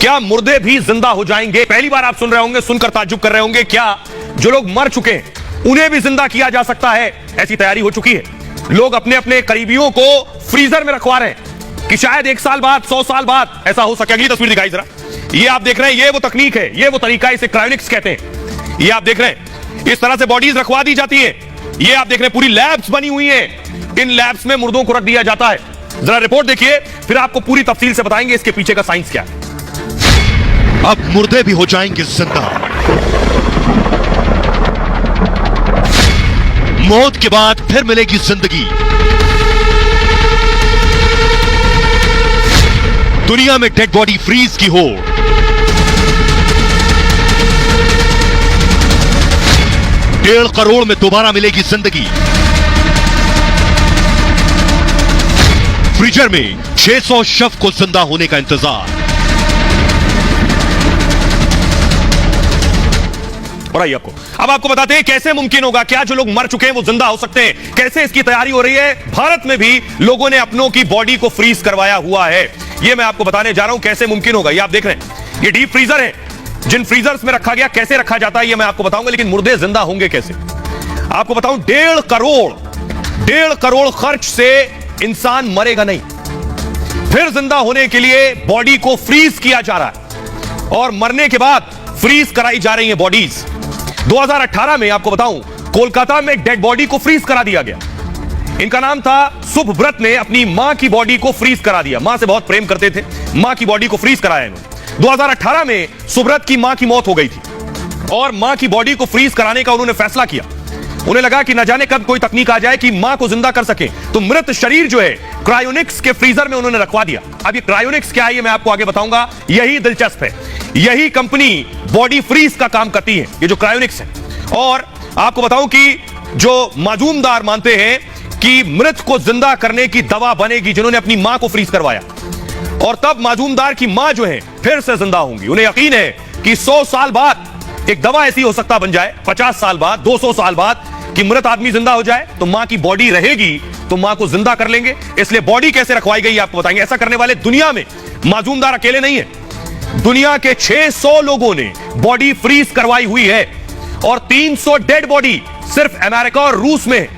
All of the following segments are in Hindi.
क्या मुर्दे भी जिंदा हो जाएंगे? पहली बार आप सुन रहे होंगे, सुनकर ताज्जुब कर रहे होंगे, क्या जो लोग मर चुके हैं उन्हें भी जिंदा किया जा सकता है? ऐसी तैयारी हो चुकी है। लोग अपने अपने करीबियों को फ्रीजर में रखवा रहे हैं कि शायद 1 साल बाद, 100 साल बाद ऐसा हो सके। अगली तस्वीर दिखाई जरा। ये आप देख रहे हैं, ये वो तकनीक है, ये वो तरीका, इसे क्रायोनिक्स कहते हैं। ये आप देख रहे हैं, इस तरह से बॉडीज रखवा दी जाती है। ये आप देख रहे हैं, पूरी लैब्स बनी हुई हैं। इन लैब्स में मुर्दों को रख दिया जाता है। जरा रिपोर्ट देखिए, फिर आपको पूरी तफसील से बताएंगे इसके पीछे का साइंस क्या है। अब मुर्दे भी हो जाएंगे जिंदा। मौत के बाद फिर मिलेगी जिंदगी। दुनिया में डेड बॉडी फ्रीज की होड़। डेढ़ करोड़ में दोबारा मिलेगी जिंदगी। फ्रीजर में 600 शव को जिंदा होने का इंतजार। और आइए अब आपको बताते हैं कैसे मुमकिन होगा, क्या जो लोग मर चुके हैं वो जिंदा हो सकते हैं, कैसे इसकी तैयारी हो रही है। भारत में भी लोगों ने अपनों की बॉडी को फ्रीज करवाया हुआ है। ये मैं आपको बताने जा रहा हूं कैसे मुमकिन होगा। ये आप देख रहे हैं, ये डीप फ्रीजर है। जिन फ्रीजर्स में रखा गया, कैसे रखा जाता है ये मैं आपको बताऊंगा, लेकिन मुर्दे जिंदा होंगे कैसे आपको बताऊं। 1.5 करोड़ खर्च से इंसान मरेगा नहीं, फिर जिंदा होने के लिए बॉडी को फ्रीज किया जा रहा है और मरने के बाद फ्रीज कराई जा रही है बॉडीज। 2018 में आपको बताऊं, कोलकाता में एक डेड बॉडी को फ्रीज करा दिया गया। इनका नाम था सुभव्रत ने अपनी मां की बॉडी को फ्रीज करा दिया। मां से बहुत प्रेम करते थे, मां की बॉडी को फ्रीज कराया इन्होंने। 2018 में सुभव्रत की मां की मौत हो गई थी और मां की बॉडी को फ्रीज कराने का उन्होंने फैसला किया। उन्हें लगा कि न जाने कब कोई तकनीक आ जाए कि मां को जिंदा कर सके, तो मृत शरीर जो है क्रायोनिक्स के फ्रीजर में उन्होंने रखवा दिया। अब ये क्रायोनिक्स क्या है ये मैं आपको आगे बताऊंगा। यही दिलचस्प है, यही कंपनी बॉडी फ्रीज का काम करती है, ये जो क्रायोनिक्स है। और आपको बताऊं कि जो माजूमदार मानते हैं कि मृत को जिंदा करने की दवा बनेगी, जिन्होंने अपनी मां को फ्रीज करवाया, और तब माजूमदार की मां जो है फिर से जिंदा होंगी। उन्हें यकीन है कि 100 साल बाद एक दवा ऐसी हो सकता बन जाए, 50 साल बाद, 200 साल बाद, कि मृत आदमी जिंदा हो जाए तो मां की बॉडी रहेगी तो मां को जिंदा कर लेंगे। इसलिए बॉडी कैसे रखवाई गई आपको बताएंगे। ऐसा करने वाले दुनिया में माजूमदार अकेले नहीं है, दुनिया के 600 लोगों ने बॉडी फ्रीज करवाई हुई है और 300 डेड बॉडी सिर्फ अमेरिका और रूस में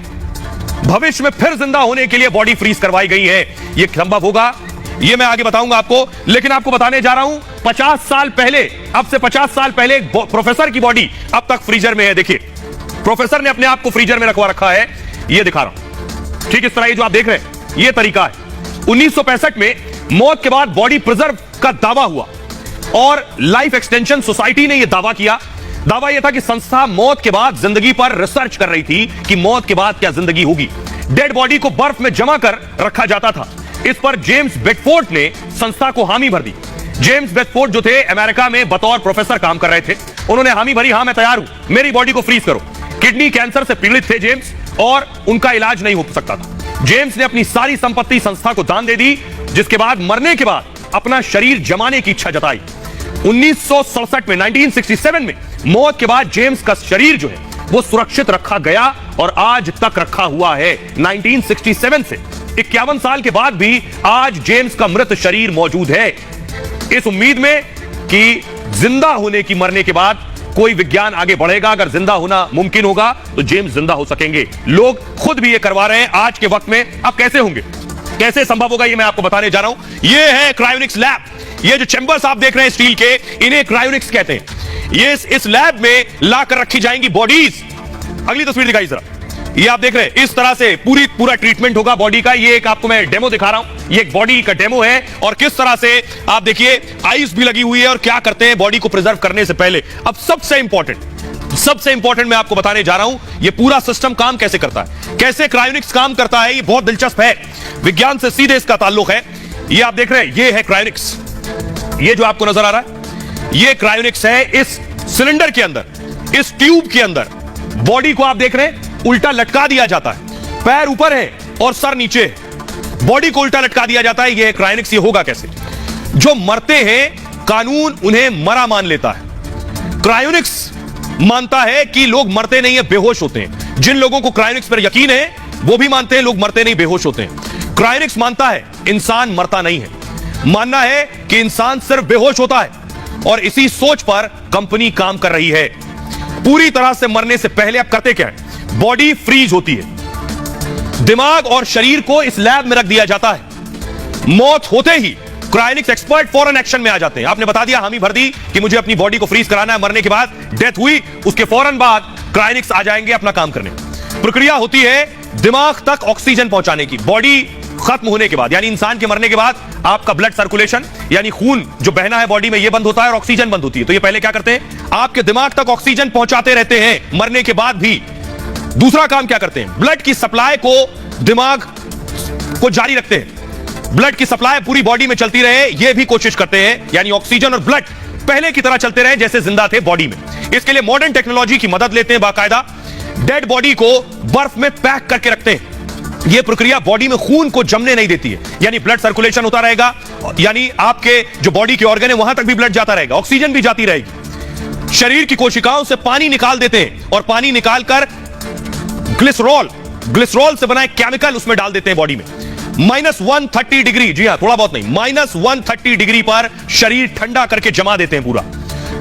भविष्य में फिर जिंदा होने के लिए बॉडी फ्रीज करवाई गई है। यह संभव होगा ये मैं आगे बताऊंगा आपको, लेकिन आपको बताने जा रहा हूं 50 साल पहले, अब से 50 साल पहले एक प्रोफेसर की बॉडी अब तक फ्रीजर में है। देखिए, प्रोफेसर ने अपने आप को फ्रीजर में रखवा रखा है। ये दिखा रहा हूं, ठीक इस तरह ये जो आप देख रहे हैं ये तरीका है। 1965 में मौत के बाद बॉडी प्रिजर्व का दावा हुआ और लाइफ एक्सटेंशन सोसाइटी ने यह दावा किया। दावा यह था कि संस्था मौत के बाद जिंदगी पर रिसर्च कर रही थी कि मौत के बाद क्या जिंदगी होगी। डेड बॉडी को बर्फ में जमा कर रखा जाता था। इस पर जेम्स बेडफोर्ड ने संस्था को हामी भर दी। जेम्स बेडफोर्ड जो थे अमेरिका में बतौर प्रोफेसर काम कर रहे थे, उन्होंने हामी भरी, हां मैं तैयार हूं, मेरी बॉडी को फ्रीज करो। किडनी कैंसर से पीड़ित थे जेम्स और उनका इलाज नहीं हो सकता था। जेम्स ने अपनी सारी संपत्ति संस्था को दान दे दी, जिसके बाद मरने के बाद अपना शरीर जमाने की इच्छा जताई। 1967 में 1967 में मौत के बाद जेम्स का शरीर जो है वो सुरक्षित रखा गया और आज तक रखा हुआ है। 1967 से 51 साल के बाद भी आज जेम्स का मृत शरीर मौजूद है, इस उम्मीद में कि जिंदा होने की, मरने के बाद कोई विज्ञान आगे बढ़ेगा। अगर जिंदा होना मुमकिन होगा तो जेम्स जिंदा हो सकेंगे। लोग खुद भी ये करवा रहे हैं आज के वक्त में। अब कैसे होंगे, कैसे संभव होगा, ये मैं आपको बताने जा रहा हूं। ये है क्रायोनिक्स लैब। ये जो चैंबर्स आप देख रहे हैं स्टील के, इन्हें क्रायोनिक्स कहते हैं। ये इस लैब में लाकर रखी जाएंगी बॉडीज। अगली तस्वीर दिखाई जरा। ये आप देख रहे हैं, इस तरह से पूरा ट्रीटमेंट होगा बॉडी का। ये एक आपको मैं डेमो दिखा रहा हूं, ये एक बॉडी का डेमो है और किस तरह से आप देखिए आइस भी लगी हुई है और क्या करते हैं बॉडी को प्रिजर्व करने से पहले। अब सबसे इंपॉर्टेंट मैं आपको बताने जा रहा हूं, ये पूरा सिस्टम काम कैसे करता है, कैसे क्रायोनिक्स काम करता है। ये बहुत दिलचस्प है, विज्ञान से सीधे इसका ताल्लुक है। ये आप देख रहे हैं, ये है क्रायोनिक्स। ये जो आपको नजर आ रहा है ये क्रायोनिक्स है। इस सिलेंडर के अंदर, इस ट्यूब के अंदर बॉडी को आप देख रहे हैं उल्टा लटका दिया जाता है। पैर ऊपर है और सर नीचे है, बॉडी को उल्टा लटका दिया जाता है। ये क्रायोनिक्स। ये होगा कैसे, जो मरते हैं कानून उन्हें मरा मान लेता है। क्रायोनिक्स मानता है कि लोग मरते नहीं है, बेहोश होते हैं। जिन लोगों को क्रायोनिक्स पर यकीन है वो भी मानते हैं लोग मरते नहीं, बेहोश होते हैं। क्रायोनिक्स मानता है इंसान मरता नहीं है। मानना है कि इंसान सिर्फ बेहोश होता है और इसी सोच पर कंपनी काम कर रही है। पूरी तरह से मरने से पहले अब करते क्या है? बॉडी फ्रीज होती है, दिमाग और शरीर को इस लैब में रख दिया जाता है। मौत होते ही क्रायोनिक्स एक्सपर्ट फौरन एक्शन में आ जाते हैं। आपने बता दिया, हामी भर दी कि मुझे अपनी बॉडी को फ्रीज कराना है, मरने के बाद डेथ हुई, उसके फौरन बाद क्रायोनिक्स आ जाएंगे अपना काम करने। प्रक्रिया होती है दिमाग तक ऑक्सीजन पहुंचाने की। बॉडी खत्म होने के बाद, यानी इंसान के मरने के बाद आपका ब्लड सर्कुलेशन यानी खून जो बहना है बॉडी में, यह बंद होता है और ऑक्सीजन बंद होती है। तो ये पहले क्या करते हैं? आपके दिमाग तक ऑक्सीजन पहुंचाते रहते हैं मरने के बाद भी। दूसरा काम क्या करते हैं? ब्लड की सप्लाई को दिमाग को जारी रखते हैं। ब्लड की सप्लाई पूरी बॉडी में चलती रहे, यह भी कोशिश करते हैं, यानी ऑक्सीजन और ब्लड पहले की तरह चलते रहे जैसे जिंदा थे बॉडी में। इसके लिए मॉडर्न टेक्नोलॉजी की मदद लेते हैं। बाकायदा डेड बॉडी को बर्फ में पैक करके रखते हैं। यह प्रक्रिया बॉडी में खून को जमने नहीं देती है, यानी ब्लड सर्कुलेशन होता रहेगा, यानी आपके जो बॉडी के ऑर्गन है वहां तक भी ब्लड जाता रहेगा, ऑक्सीजन भी जाती रहेगी। शरीर की कोशिकाओं से पानी निकाल देते हैं और पानी निकालकर ग्लिसरॉल से बना एक केमिकल उसमें डाल देते हैं बॉडी में। -130 डिग्री, जी हां, थोड़ा बहुत नहीं, -130 डिग्री पर शरीर ठंडा करके जमा देते हैं पूरा।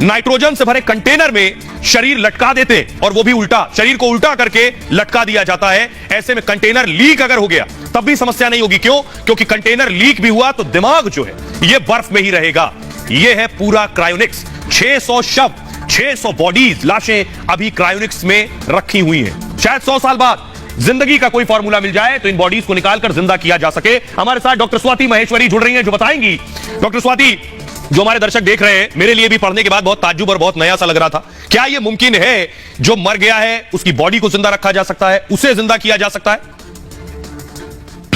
नाइट्रोजन से भरे कंटेनर में शरीर लटका देते हैं और वो भी उल्टा, शरीर को उल्टा करके लटका दिया जाता है। ऐसे में कंटेनर लीक अगर हो गया तब भी समस्या नहीं होगी। क्यों? क्योंकि कंटेनर लीक भी हुआ तो दिमाग जो है ये बर्फ में ही रहेगा। ये है पूरा क्रायोनिक्स। 600 शव, 600 बॉडीज, लाशें अभी क्रायोनिक्स में रखी हुई हैं। शायद 100 साल बाद जिंदगी का कोई फॉर्मूला मिल जाए तो इन बॉडीज को निकालकर जिंदा किया जा सके। हमारे साथ डॉक्टर स्वाति महेश्वरी जुड़ रही हैं जो बताएंगी। डॉक्टर स्वाति, जो हमारे दर्शक देख रहे हैं, मेरे लिए भी पढ़ने के बाद बहुत ताज्जुब और बहुत नया सा लग रहा था, क्या यह मुमकिन है जो मर गया है उसकी बॉडी को जिंदा रखा जा सकता है, उसे जिंदा किया जा सकता है?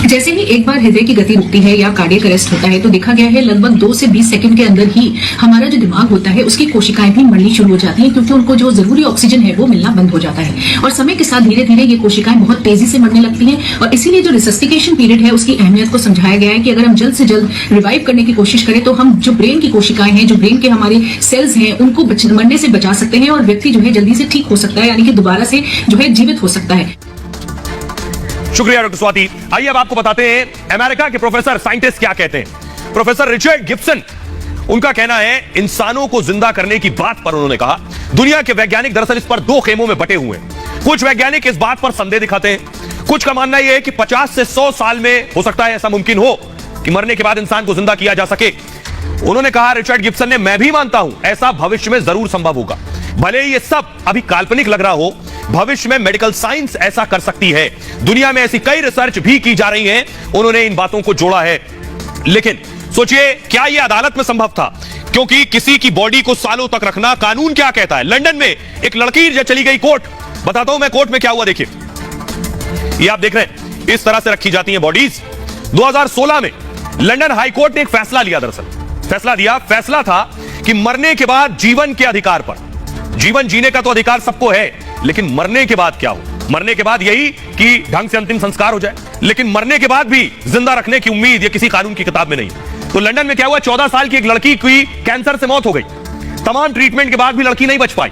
जैसे ही एक बार हृदय की गति रुकती है या कार्डियक अरेस्ट होता है तो देखा गया है लगभग 2 से 20 सेकंड के अंदर ही हमारा जो दिमाग होता है उसकी कोशिकाएं भी मरनी शुरू हो जाती हैं, क्योंकि उनको जो जरूरी ऑक्सीजन है वो मिलना बंद हो जाता है। और समय के साथ धीरे धीरे ये कोशिकाएं बहुत तेजी से मरने लगती हैं। और इसीलिए जो रिसस्टिकेशन पीरियड है उसकी अहमियत को समझाया गया है कि अगर हम जल्द से जल्द रिवाइव करने की कोशिश करें तो हम जो ब्रेन की कोशिकाएं हैं, जो ब्रेन के हमारे सेल्स हैं, उनको मरने से बचा सकते हैं और व्यक्ति जो है जल्दी से ठीक हो सकता है, यानी कि दोबारा से जो है जीवित हो सकता है। शुक्रिया डॉक्टर स्वाति। आइए अब आपको बताते हैं अमेरिका के प्रोफेसर साइंटिस्ट क्या कहते हैं। प्रोफेसर रिचर्ड गिब्सन, उनका कहना है इंसानों को जिंदा करने की बात पर उन्होंने कहा दुनिया के वैज्ञानिक दरअसल इस पर 2 खेमों में बटे हुए हैं। कुछ वैज्ञानिक इस बात पर संदेह दिखाते हैं, कुछ का मानना यह है कि 50 से 100 साल में हो सकता है ऐसा मुमकिन हो कि मरने के बाद इंसान को जिंदा किया जा सके। उन्होंने कहा, रिचर्ड गिब्सन ने, मैं भी मानता हूं ऐसा भविष्य में जरूर संभव होगा। भले ही ये सब अभी काल्पनिक लग रहा हो, भविष्य में मेडिकल साइंस ऐसा कर सकती है। दुनिया में ऐसी कई रिसर्च भी की जा रही हैं। उन्होंने इन बातों को जोड़ा है। लेकिन सोचिए, क्या यह अदालत में संभव था? क्योंकि किसी की बॉडी को सालों तक रखना, कानून क्या कहता है? लंदन में एक लड़की जो चली गई कोर्ट, बताता हूं मैं कोर्ट में क्या हुआ। देखिए, ये आप देख रहे हैं, इस तरह से रखी जाती हैं बॉडीज। 2016 में लंदन हाई कोर्ट ने एक फैसला लिया। दरअसल फैसला था कि मरने के बाद जीवन के अधिकार पर, जीवन जीने का तो अधिकार सबको है, लेकिन मरने के बाद क्या हो? मरने के बाद यही कि ढंग से अंतिम संस्कार हो जाए, लेकिन मरने के बाद भी जिंदा रखने की उम्मीद ये किसी कानून की किताब में नहीं। तो लंदन में क्या हुआ, 14 साल की एक लड़की की कैंसर से मौत हो गई। तमाम ट्रीटमेंट के बाद भी लड़की नहीं बच पाई।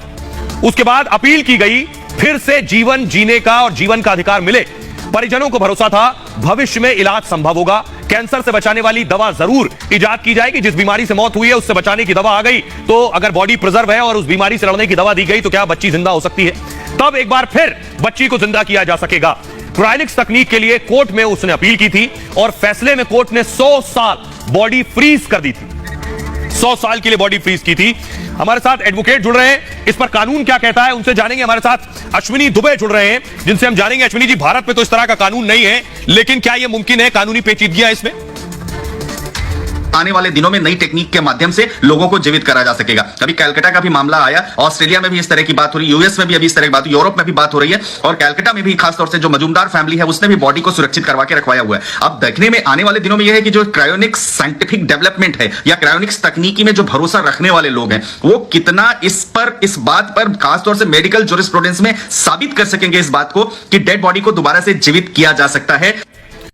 उसके बाद अपील की गई, फिर से जीवन जीने का और जीवन का अधिकार मिले। परिजनों को भरोसा था भविष्य में इलाज संभव होगा, कैंसर से बचाने वाली दवा जरूर इजाद की जाएगी। जिस बीमारी से मौत हुई है उससे बचाने की दवा आ गई, तो अगर बॉडी प्रिजर्व है और उस बीमारी से लड़ने की दवा दी गई तो क्या बच्ची जिंदा हो सकती है? तब एक बार फिर बच्ची को जिंदा किया जा सकेगा। क्रायोनिक्स तकनीक के लिए कोर्ट में उसने अपील की थी और फैसले में कोर्ट ने 100 साल बॉडी फ्रीज कर दी थी। 100 साल के लिए बॉडी फ्रीज की थी। हमारे साथ एडवोकेट जुड़ रहे हैं, इस पर कानून क्या कहता है उनसे जानेंगे। हमारे साथ अश्विनी दुबे जुड़ रहे हैं, जिनसे हम जानेंगे। अश्विनी जी, भारत में तो इस तरह का कानून नहीं है, लेकिन क्या यह मुमकिन है? कानूनी पेचीदगियां इसमें? आने वाले दिनों में नई टेक्निक के माध्यम से लोगों को जीवित करा जा सकेगा। अभी कैलकाटा का भी मामला आया, ऑस्ट्रेलिया में भी इस तरह की बात हो रही है, यूएस में भी अभी इस तरह की बात, यूरोप में भी बात हो रही है, और कैलकाटा में भी खासतौर से जो मजूमदार फैमिली है उसने भी बॉडी को सुरक्षित करवा के रखवाया हुआ है। अब देखने में आने वाले दिनों में यह है कि जो क्रायोनिक्स साइंटिफिक डेवलपमेंट है या क्रायोनिक्स तकनीकी में जो भरोसा रखने वाले लोग हैं वो कितना इस बात पर खासतौर से मेडिकल जूरिस्प्रूडेंस में साबित कर सकेंगे इस बात को कि डेड बॉडी को दोबारा से जीवित किया जा सकता है।